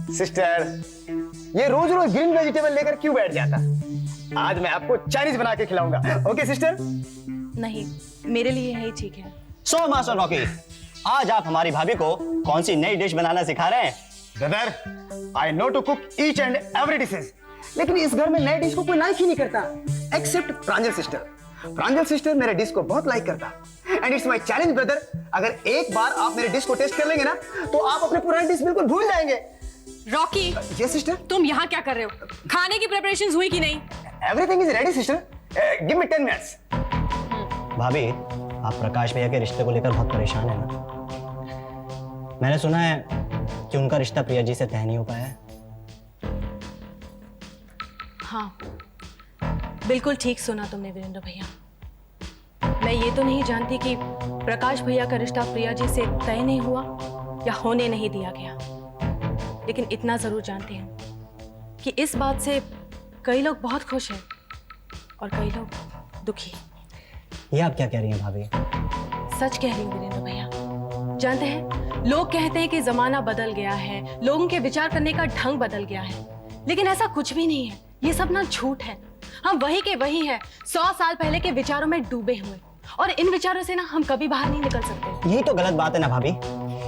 Sister, ये रोज रोज green vegetable लेकर क्यों बैठ जाता? आज मैं आपको चाइनीज बना के खिलाऊंगा। Okay sister? नहीं, मेरे लिए यही ठीक है। सो मास्टर रॉकी, आज आप हमारी भाभी को कौन सी नई डिश बनाना सिखा रहे हैं? Brother, I know to cook each and every dishes, लेकिन इस घर में नए डिश को कोई लाइक ही नहीं करता एक्सेप्ट प्रांजल सिस्टर। प्रांजल सिस्टर मेरे डिश को बहुत लाइक करता and it's my challenge brother, अगर एक बार आप मेरे डिश को टेस्ट कर लेंगे ना तो आप अपने पुरानी डिश बिल्कुल भूल जाएंगे। Rocky, yes sister. तुम यहाँ क्या कर रहे हो? खाने की प्रिपरेशंस हुई कि नहीं? Everything is ready sister, give me 10 minutes. भाभी, आप प्रकाश भैया के रिश्ते को लेकर बहुत परेशान है ना? मैंने सुना है कि उनका रिश्ता प्रिया जी से तय नहीं हो पाया है। हाँ, बिल्कुल ठीक सुना तुमने वीरेंद्र भैया। मैं ये तो नहीं जानती कि प्रकाश भैया का रिश्ता प्रिया जी से तय नहीं हुआ या होने नहीं दिया गया, लेकिन इतना जरूर जानते हैं कि इस बात से कई लोग बहुत खुश हैं और कई लोग दुखी। ये आप क्या कह रही हैं भाभी? सच कह रही हूँ वीरेंद्र भैया। जानते हैं, लोग कहते हैं कि जमाना बदल गया है, लोगों के विचार करने का ढंग बदल गया है, लेकिन ऐसा कुछ भी नहीं है। ये सब ना झूठ है। हम वही के वही हैं, 100 साल पहले के विचारों में डूबे हुए, और इन विचारों से ना हम कभी बाहर नहीं निकल सकते। यही तो गलत बात है ना भाभी,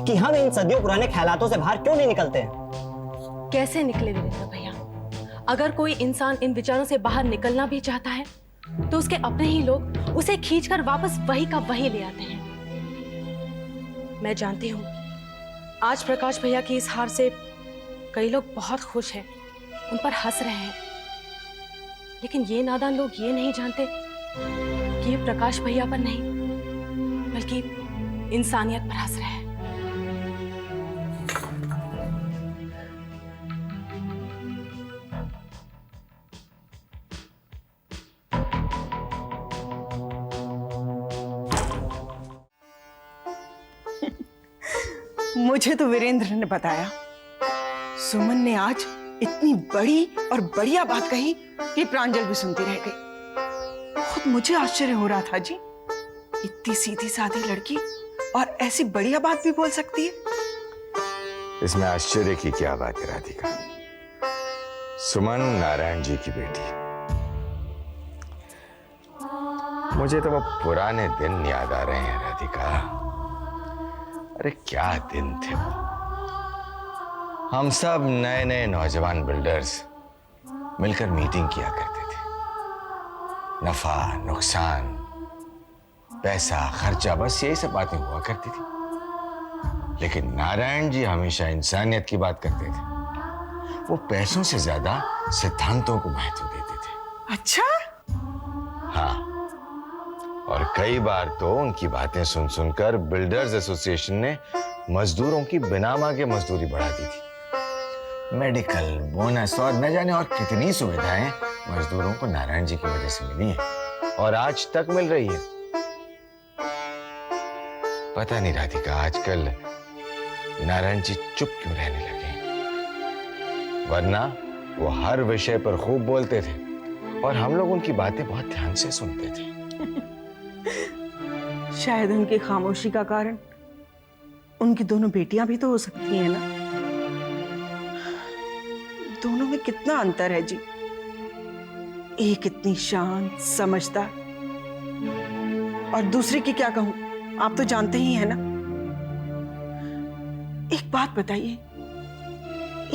कि हम इन सदियों पुराने ख्यालातों से बाहर क्यों नहीं निकलते हैं? कैसे निकले वीरेंद्र भैया? अगर कोई इंसान इन विचारों से बाहर निकलना भी चाहता है तो उसके अपने ही लोग उसे खींचकर वापस वही का वही ले आते हैं। मैं जानती हूँ आज प्रकाश भैया की इस हार से कई लोग बहुत खुश हैं, उन पर हंस रहे हैं, लेकिन ये नादान लोग ये नहीं जानते कि ये प्रकाश भैया पर नहीं बल्कि इंसानियत पर हंस रहे हैं। मुझे तो वीरेंद्र ने बताया सुमन ने आज इतनी बड़ी और बढ़िया बात कही कि प्रांजल भी सुनती रह गई। खुद मुझे आश्चर्य हो रहा था जी, इतनी सीधी सादी लड़की और ऐसी बढ़िया बात भी बोल सकती है। इसमें आश्चर्य की क्या बात है राधिका? सुमन नारायण जी की बेटी। मुझे तो वो पुराने दिन याद आ रहे हैं राधिका। अरे क्या दिन थे वो। हम सब नए नए नौजवान बिल्डर्स मिलकर मीटिंग किया करते थे। नफा नुकसान, पैसा खर्चा, बस यही सब बातें हुआ करती थी। लेकिन नारायण जी हमेशा इंसानियत की बात करते थे। वो पैसों से ज्यादा सिद्धांतों को महत्व देते थे। अच्छा? हाँ, और कई बार तो उनकी बातें सुन सुनकर बिल्डर्स एसोसिएशन ने मजदूरों की बिना मांगे मजदूरी बढ़ा दी थी। मेडिकल, बोनस और न जाने और कितनी सुविधाएं मजदूरों को नारायण जी की वजह से मिली हैं और आज तक मिल रही है। पता नहीं राधिका, आजकल नारायण जी चुप क्यों रहने लगे हैं? वरना वो हर विषय पर खूब बोलते थे और हम लोग उनकी बातें बहुत ध्यान से सुनते थे। शायद उनकी खामोशी का कारण उनकी दोनों बेटियां भी तो हो सकती हैं ना। दोनों में कितना अंतर है जी। एक इतनी शांत समझदार और दूसरी की क्या कहूं, आप तो जानते ही हैं ना। एक बात बताइए,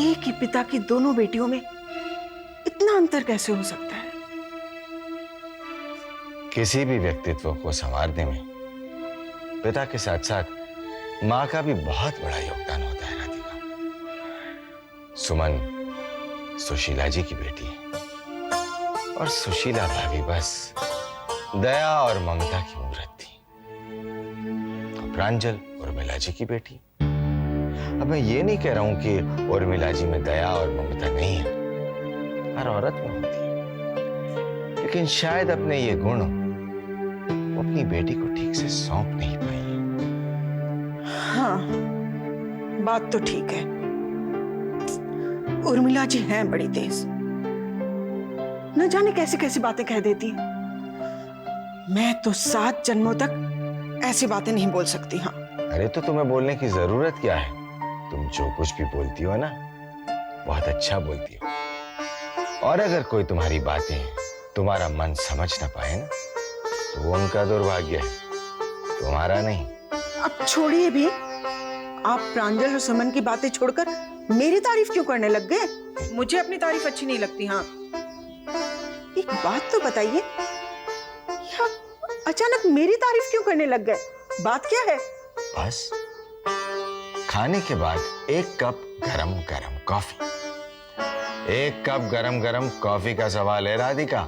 एक ही पिता की दोनों बेटियों में इतना अंतर कैसे हो सकता है? किसी भी व्यक्तित्व को संवारने में पिता के साथ साथ मां का भी बहुत बड़ा योगदान होता है राधिका। सुमन सुशीला जी की बेटी है और सुशीला भाभी बस दया और ममता की मूर्त थी। प्रांजल उर्मिला जी की बेटी। अब मैं ये नहीं कह रहा हूं कि उर्मिला जी में दया और ममता नहीं है, हर औरत में होती है, लेकिन शायद अपने ये गुण वो अपनी बेटी को ठीक से सौंप नहीं पाई। हाँ, बात तो ठीक है। उर्मिला जी हैं बड़ी तेज, न जाने कैसी कैसी बातें कह देती हैं। मैं तो 7 जन्मों तक ऐसी बातें नहीं बोल सकती। हाँ, अरे तो तुम्हें बोलने की जरूरत क्या है? तुम जो कुछ भी बोलती हो ना, बहुत अच्छा बोलती हो। और अगर कोई तुम्हारी बातें तुम्हारा मन समझ ना पाए ना, तो वो उनका दुर्भाग्य है, तुम्हारा नहीं। अब छोड़िए भी, आप प्रांजल और सुमन की बातें छोड़कर मेरी तारीफ क्यों करने लग गए? मुझे अपनी तारीफ अच्छी नहीं लगती। हाँ, एक बात तो बताइए, अचानक मेरी तारीफ क्यों करने लग गए? बात क्या है? बस खाने के बाद एक कप गरम गरम कॉफी, एक कप गरम गरम कॉफी का सवाल है राधिका।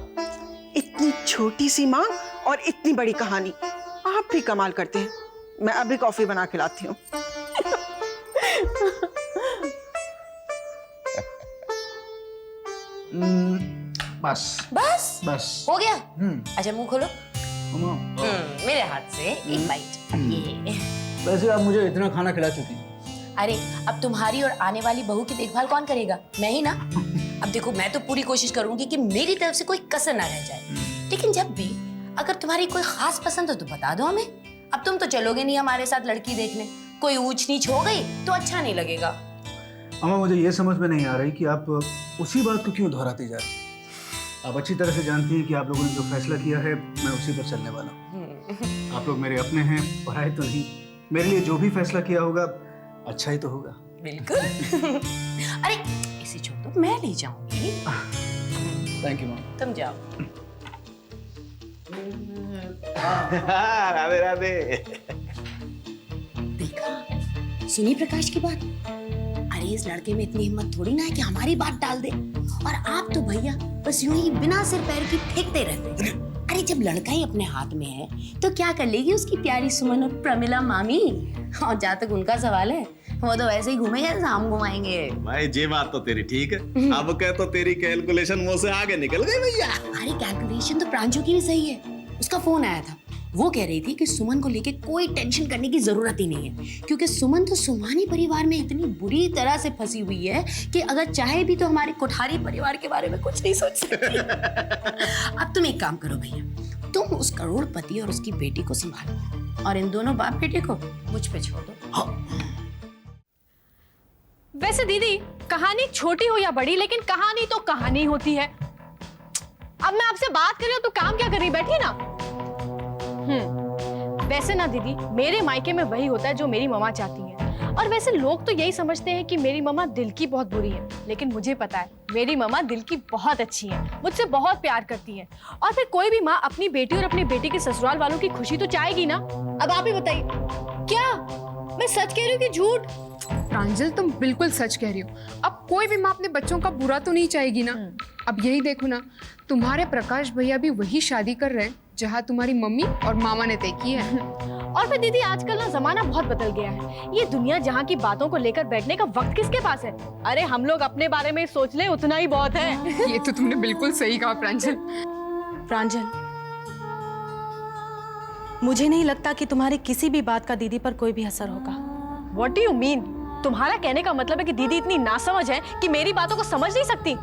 इतनी छोटी सी मांग और इतनी बड़ी कहानी। आप भी कमाल करते हैं। मैं अभी कॉफी बना के लाती हूँ। बस बस बस हो गया। अच्छा मुंह खोलो। मेरे हाथ से एक बाइट। ये वैसे आप मुझे इतना खाना खिला चुकी हैं। अरे अब तुम्हारी और आने वाली बहू की देखभाल कौन करेगा? मैं ही ना। अब देखो, मैं तो पूरी कोशिश करूंगी कि मेरी तरफ से कोई कसर ना रह जाए, लेकिन जब भी अगर तुम्हारी कोई खास पसंद हो तो बता दो हमें। अब तुम तो चलोगे नहीं हमारे साथ लड़की देखने, कोई ऊंच नीच हो गई तो अच्छा नहीं लगेगा। अम्मा, मुझे ये समझ में नहीं आ रही कि आप उसी बात को क्यों दोहराती जा रही हैं। आप अच्छी तरह से जानती हैं कि आप लोगों ने जो फैसला किया है, मैं उसी पर चलने वाला हूँ। आप लोग मेरे अपने हैं, पढ़ाई तो नहीं। मेरे लिए जो भी फैसला किया होगा अच्छा ही तो होगा। बिल्कुल। अरे इसे छोड़ दो, मैं ले जाऊंगी। Thank you ma'am. तुम जाओ। राधे राधे। देखा, सुनी प्रकाश की बात। अरे इस लड़के में इतनी हिम्मत थोड़ी ना है कि हमारी बात टाल दे। और आप तो भैया बस यूं ही बिना सिर पैर की फेंकते रहते। अरे जब लड़का ही अपने हाथ में है तो क्या कर लेगी उसकी प्यारी सुमन और प्रमिला मामी। और जहाँ तक उनका सवाल है, वो तो वैसे ही घूमेंगे जैसे हम घुमाएंगे। भाई ये बात तो तेरी ठीक है। अब कह तो तेरी कैलकुलेशन मुंह से आगे निकल गई भैया। अरे कैलकुलेशन तो प्रांजू की भी सही है। उसका फोन आया था, वो कह रही थी कि सुमन को लेके कोई टेंशन करने की जरूरत ही नहीं है, क्योंकि सुमन तो सुमानी परिवार में इतनी बुरी तरह से फंसी हुई है कि अगर चाहे भी तो हमारे कोठारी परिवार के बारे में कुछ नहीं सोच सकती। अब तुम एक काम करो भैया, तुम उस करोड़पति और उसकी बेटी को संभालो और इन दोनों बाप बेटे को मुझ पे छोड़ दो। वैसे दीदी, कहानी छोटी हो या बड़ी, लेकिन कहानी तो कहानी होती है। अब मैं आपसे बात कर रही हूँ तो काम क्या कर रही, बैठी ना। वैसे ना दीदी, मेरे मायके में वही होता है जो मेरी मम्मा चाहती है। और वैसे लोग तो यही समझते हैं कि मेरी मम्मा दिल की बहुत बुरी है, लेकिन मुझे पता है मेरी मम्मा दिल की बहुत अच्छी है, मुझसे बहुत प्यार करती है। और फिर कोई भी माँ अपनी बेटी और अपनी बेटी के ससुराल वालों की खुशी तो चाहेगी ना। अब आप ही बताइए, क्या मैं सच कह रही हूँ कि झूठ? प्रांजल, तुम बिल्कुल सच कह रही हो। अब कोई भी माँ अपने बच्चों का बुरा तो नहीं चाहेगी ना। अब यही देखो ना, तुम्हारे प्रकाश भैया भी वही शादी कर रहे हैं जहाँ तुम्हारी मम्मी और मामा ने तय की है। और फिर दीदी, आजकल ना जमाना बहुत बदल गया है। ये दुनिया जहाँ की बातों को लेकर बैठने का वक्त किसके पास है? अरे हम लोग अपने बारे में सोच ले, उतना ही बहुत है। ये तो तुमने बिल्कुल सही कहा प्रांजल। प्रांजल, मुझे नहीं लगता कि तुम्हारी किसी भी बात का दीदी पर कोई भी असर होगा। What do you mean? तुम्हारा कहने का मतलब है कि दीदी इतनी नासमझ है कि मेरी बातों को समझ नहीं सकती?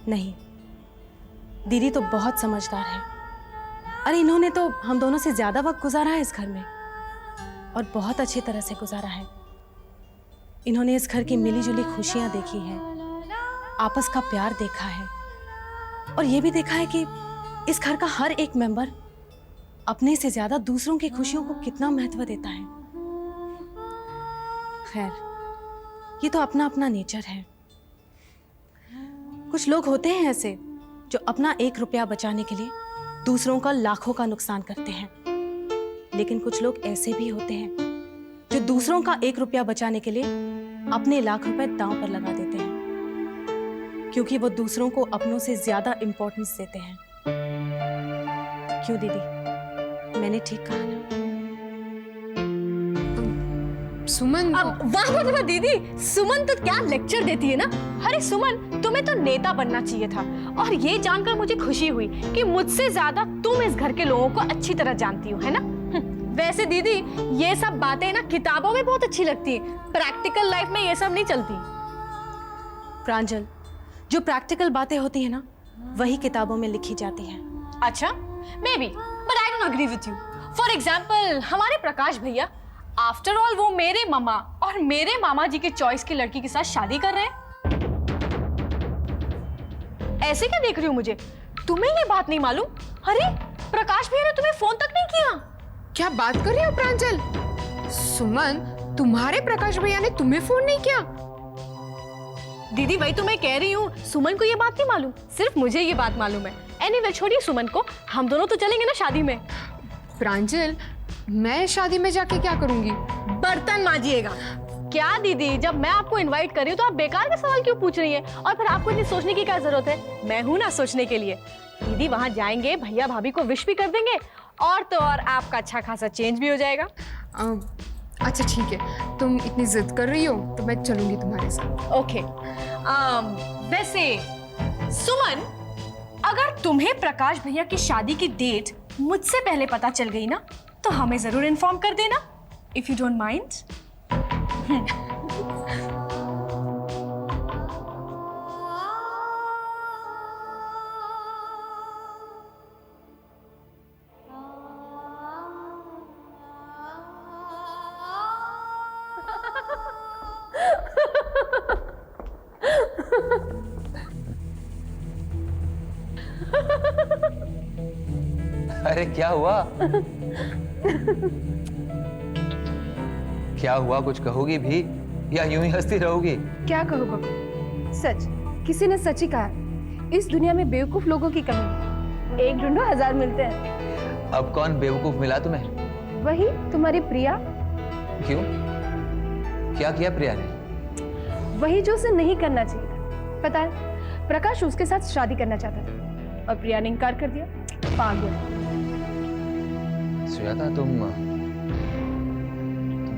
नहीं, दीदी तो बहुत समझदार है। अरे इन्होंने तो हम दोनों से ज्यादा वक्त गुजारा है इस घर में, और बहुत अच्छी तरह से गुजारा है। इन्होंने इस घर की मिली जुली खुशियां देखी है, आपस का प्यार देखा है, और ये भी देखा है कि इस घर का हर एक मेंबर अपने से ज्यादा दूसरों की खुशियों को कितना महत्व देता है। खैर, ये तो अपना अपना नेचर है। कुछ लोग होते हैं ऐसे जो अपना 1 रुपया बचाने के लिए दूसरों का लाखों का नुकसान करते हैं, लेकिन कुछ लोग ऐसे भी होते हैं जो दूसरों का 1 रुपया बचाने के लिए अपने लाख रुपए दांव पर लगा देते हैं, क्योंकि वो दूसरों को अपनों से ज्यादा इंपॉर्टेंस देते हैं। क्यों दीदी, मैंने ठीक कहा ना? सुमन, अब वाह वाह वाह दीदी, सुमन तो क्या लेक्चर देती है ना। अरे सुमन, तुम्हें तो नेता बनना चाहिए था। और ये जानकर मुझे खुशी हुई कि मुझसे ज्यादा तुम इस घर के लोगों को अच्छी तरह जानती हो, है ना। वैसे दीदी, ये सब बातें ना किताबों में बहुत अच्छी लगती है, प्रैक्टिकल लाइफ में ये सब नहीं चलती। प्रांजल, जो प्रैक्टिकल बातें होती है ना, वही किताबों में लिखी जाती है। अच्छा, maybe, but I don't agree with you. For example, हमारे प्रकाश भैया आफ्टर ऑल वो मेरे मामा और मेरे मामा जी के चॉइस की लड़की के साथ शादी कर रहे हैं। ऐसे क्या देख रही हो मुझे? तुम्हें ये बात नहीं मालूम? अरे प्रकाश भैया ने तुम्हें फोन तक नहीं किया। क्या बात कर रही हो प्रांजल? सुमन, तुम्हारे प्रकाश भैया ने तुम्हें फोन नहीं किया? दीदी वही तो मैं कह रही हूँ, सुमन को ये बात नहीं मालूम, सिर्फ मुझे ये बात मालूम है। एनीवे छोड़िए सुमन को, हम दोनों तो चलेंगे ना शादी में। प्रांजल, मैं शादी में जाके क्या करूंगी? बर्तन मांजिएगा। क्या दीदी, जब मैं आपको इनवाइट कर रही हूँ तो आप बेकार के सवाल क्यों पूछ रही हैं? और फिर आपको इतनी सोचने की क्या जरूरत है? मैं हूं ना सोचने के लिए। दीदी वहां जाएंगे, भैया भाभी को विश भी कर देंगे, और तो और आपका अच्छा खासा चेंज भी हो जाएगा। अच्छा ठीक है, तुम इतनी जिद कर रही हो तो मैं चलूंगी तुम्हारे साथ। ओके। वैसे सुमन, अगर तुम्हें प्रकाश भैया की शादी की डेट मुझसे पहले पता चल गई ना, तो हमें जरूर इन्फॉर्म कर देना, इफ यू डोंट माइंड। अरे क्या हुआ? क्या हुआ? कुछ कहोगी भी या यूं ही हंसती रहोगी? क्या कहो बब्बू, सच, किसी ने सच ही कहा, इस दुनिया में बेवकूफ लोगों की कमी है। एक ढूंढो 1000 मिलते हैं। अब कौन बेवकूफ मिला तुम्हें? वही तुम्हारी प्रिया। क्यों? क्या किया प्रिया ने? वही जो उसे नहीं करना चाहिए था। पता है, प्रकाश उसके साथ शादी करना चाहता था और प्रिया ने इनकार कर दिया। पागल। सुजाता, तुम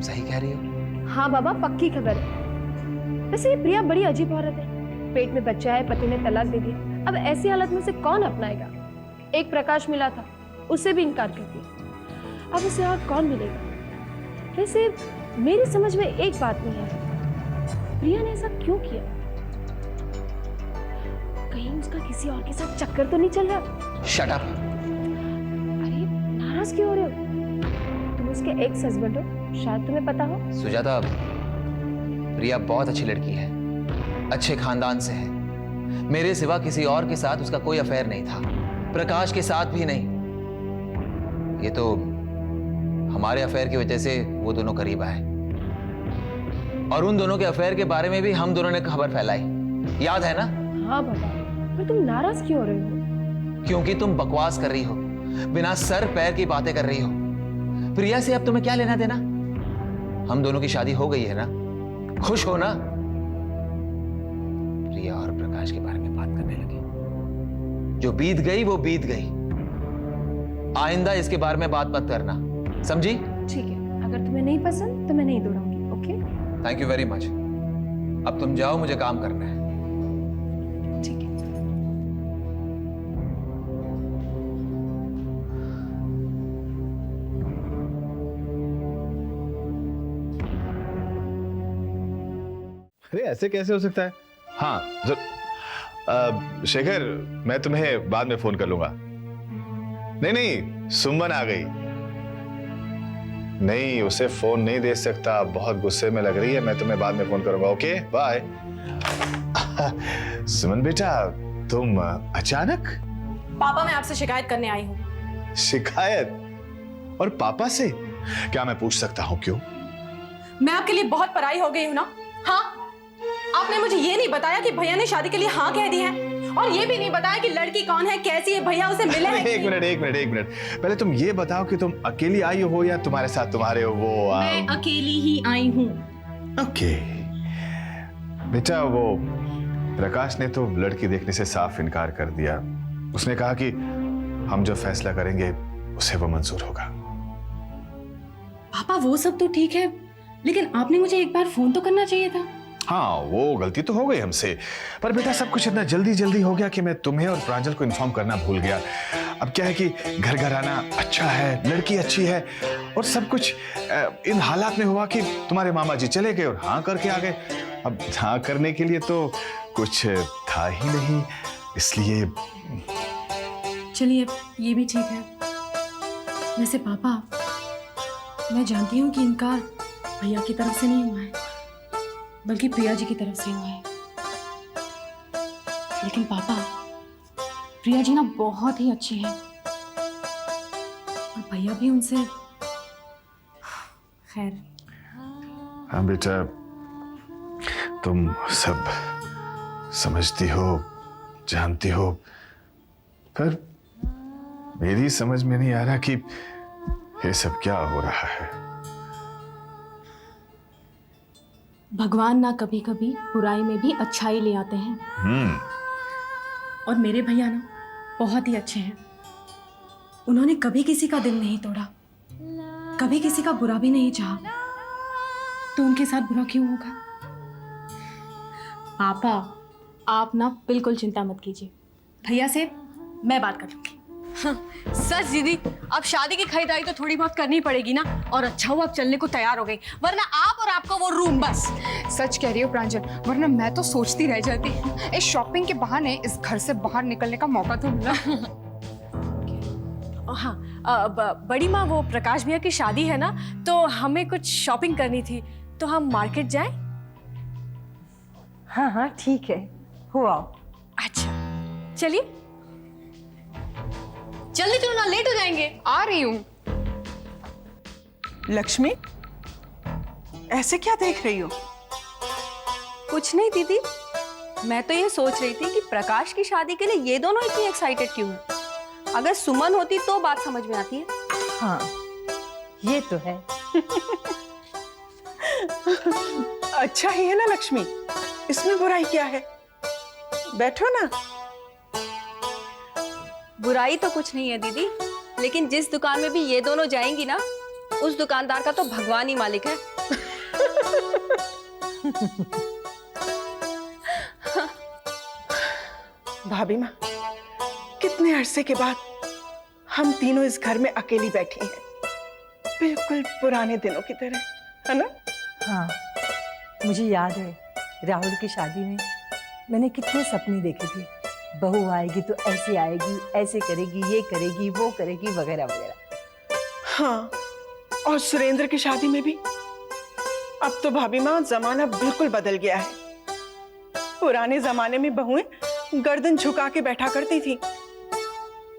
सही कह रही हो? हाँ बाबा, पक्की खबर है। वैसे ये प्रिया बड़ी अजीब औरत है। पेट में बच्चा है, पति ने तलाक दे दिया, अब ऐसी हालत में से कौन अपनाएगा? एक प्रकाश मिला था, उससे भी इनकार कर दिया, अब उसे और कौन मिलेगा? वैसे मेरी समझ में एक बात नहीं है, प्रिया ने ऐसा क्यों किया? कहीं उसका किसी और के साथ चक्कर तो नहीं चल रहा? Shut up. अरे नाराज क्यों हो रहे हो? तुम उसके एक्स हस्बैंड हो, शायद तुम्हें पता हो। सुजाता, प्रिया बहुत अच्छी लड़की है, अच्छे खानदान से है। मेरे सिवा किसी और के साथ उसका कोई अफेयर नहीं था, प्रकाश के साथ भी नहीं। ये तो हमारे अफेयर की वजह से वो दोनों करीब आए, और उन दोनों के अफेयर के बारे में भी हम दोनों ने खबर फैलाई, याद है ना? हाँ बाबा, पर तुम नाराज क्यों हो रहे हो? क्योंकि तुम बकवास कर रही हो, बिना सर पैर की बातें कर रही हो। प्रिया से अब तुम्हें क्या लेना देना? हम दोनों की शादी हो गई है ना, खुश हो ना? प्रिया और प्रकाश के बारे में बात करने लगी। जो बीत गई वो बीत गई, आइंदा इसके बारे में बात मत करना, समझी? ठीक है, अगर तुम्हें नहीं पसंद तो मैं नहीं दोहराऊंगी। Okay, thank you very much. अब तुम जाओ, मुझे काम करना है। ठीक है। अरे ऐसे कैसे हो सकता है? हाँ शेखर, मैं तुम्हें बाद में फोन कर लूंगा। नहीं नहीं, सुमन आ गई। नहीं, उसे फोन नहीं दे सकता, बहुत गुस्से में लग रही है। मैं तुम्हें बाद में फोन करूंगा। Okay bye. सुमन बेटा, तुम अचानक? पापा, मैं आपसे शिकायत करने आई हूँ। शिकायत? और पापा से? क्या मैं पूछ सकता हूँ क्यों? मैं आपके लिए बहुत पराई हो गई हूँ ना? हाँ, आपने मुझे ये नहीं बताया कि भैया ने शादी के लिए हाँ कह दी है, और ये भी नहीं बताया कि लड़की कौन है, कैसी है, भैया उसे मिले हैं। एक मिनट, पहले तुम ये बताओ कि तुम अकेली आई हो या तुम्हारे साथ तुम्हारे वो मैं अकेली ही आई हूँ। ओके बेटा, वो प्रकाश ने तो लड़की देखने से साफ इनकार कर दिया। उसने कहा कि हम जो फैसला करेंगे उसे वो मंजूर होगा। पापा वो सब तो ठीक है, लेकिन आपने मुझे एक बार फोन तो करना चाहिए था। हाँ, वो गलती तो हो गई हमसे, पर बेटा सब कुछ इतना जल्दी हो गया कि मैं तुम्हें और प्रांजल को इन्फॉर्म करना भूल गया। अब क्या है कि घर आना अच्छा है, लड़की अच्छी है, और सब कुछ इन हालात में हुआ कि तुम्हारे मामा जी चले गए और हाँ करके आ गए। अब हाँ करने के लिए तो कुछ था ही नहीं, इसलिए। चलिए, ये भी ठीक है। वैसे पापा, मैं जानती हूँ कि इनकार भैया की तरफ से नहीं हुआ है, बल्कि प्रिया जी की तरफ से हुआ है। लेकिन पापा, प्रिया जी ना बहुत ही अच्छी है और भैया भी उनसे, खैर। हाँ बेटा, तुम सब समझती हो, जानती हो, पर मेरी समझ में नहीं आ रहा कि ये सब क्या हो रहा है। भगवान ना कभी कभी बुराई में भी अच्छाई ले आते हैं। और मेरे भैया ना बहुत ही अच्छे हैं। उन्होंने कभी किसी का दिल नहीं तोड़ा, कभी किसी का बुरा भी नहीं चाहा, तो उनके साथ बुरा क्यों होगा? पापा, आप ना बिल्कुल चिंता मत कीजिए, भैया से मैं बात कर लूंगी। सच दीदी, अब शादी की खरीदारी तो थोड़ी बहुत करनी पड़ेगी ना। और अच्छा हुआ आप चलने को तैयार हो गई, वरना आप और आपका वो रूम बस। सच कह रही हो प्रांजल, वरना मैं तो सोचती रह जाती। इस शॉपिंग के बहाने इस घर से बाहर निकलने का मौका तो मिला। हाँ, बड़ी माँ, वो प्रकाश भैया की शादी है ना, तो हमें कुछ शॉपिंग करनी थी, तो हम मार्केट जाएं? हाँ हाँ ठीक है, हो आओ। अच्छा चलिए, जल्दी चलो ना, लेट हो जाएंगे। आ रही हूँ। लक्ष्मी, ऐसे क्या देख रही हो? कुछ नहीं दीदी, मैं तो ये सोच रही थी कि प्रकाश की शादी के लिए ये दोनों इतनी एक्साइटेड क्यों हैं? अगर सुमन होती तो बात समझ में आती है। हाँ ये तो है। अच्छा ही है ना लक्ष्मी, इसमें बुराई क्या है? बैठो ना। बुराई तो कुछ नहीं है दीदी, लेकिन जिस दुकान में भी ये दोनों जाएंगी ना, उस दुकानदार का तो भगवान ही मालिक है। भाभी माँ, कितने अरसे के बाद हम तीनों इस घर में अकेली बैठी हैं, बिल्कुल पुराने दिनों की तरह, है ना? हाँ मुझे याद है, राहुल की शादी में मैंने कितने सपने देखे थे। बहू आएगी तो ऐसे आएगी, ऐसे करेगी, ये करेगी, वो करेगी, वगैरह वगैरह। हाँ, और सुरेंद्र की शादी में भी। अब तो भाभी माँ जमाना बिल्कुल बदल गया है। पुराने जमाने में बहुएं गर्दन झुका के बैठा करती थी,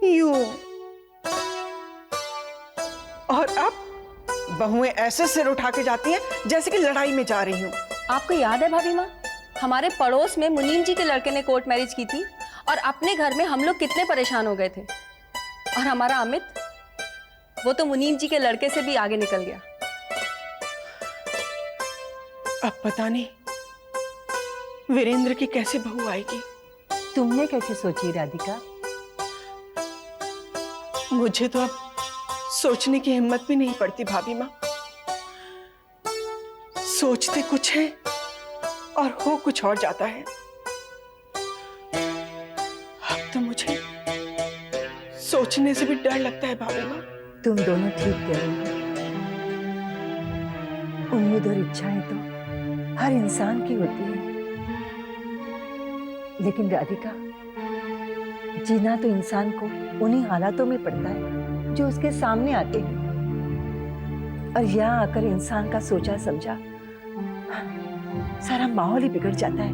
यूं, और अब बहुएं ऐसे सिर उठा के जाती हैं जैसे कि लड़ाई में जा रही हूं। आपको याद है भाभी माँ, हमारे पड़ोस में मुनीम जी के लड़के ने कोर्ट मैरिज की थी, और अपने घर में हम लोग कितने परेशान हो गए थे। और हमारा अमित, वो तो मुनीम जी के लड़के से भी आगे निकल गया। अब पता नहीं वीरेंद्र की कैसे बहू आएगी। तुमने कैसे सोची राधिका? मुझे तो अब सोचने की हिम्मत भी नहीं पड़ती भाभी माँ। सोचते कुछ है और हो कुछ और जाता है। अब तो मुझे सोचने से भी डर लगता है भाभी माँ। तुम दोनों ठीक कह रही हो। उम्मीद और इच्छाएं तो हर इंसान की होती है, लेकिन राधिका, जीना तो इंसान को उन्हीं हालातों में पड़ता है जो उसके सामने आते हैं। और यहाँ आकर इंसान का सोचा समझा सारा माहौल ही बिगड़ जाता है।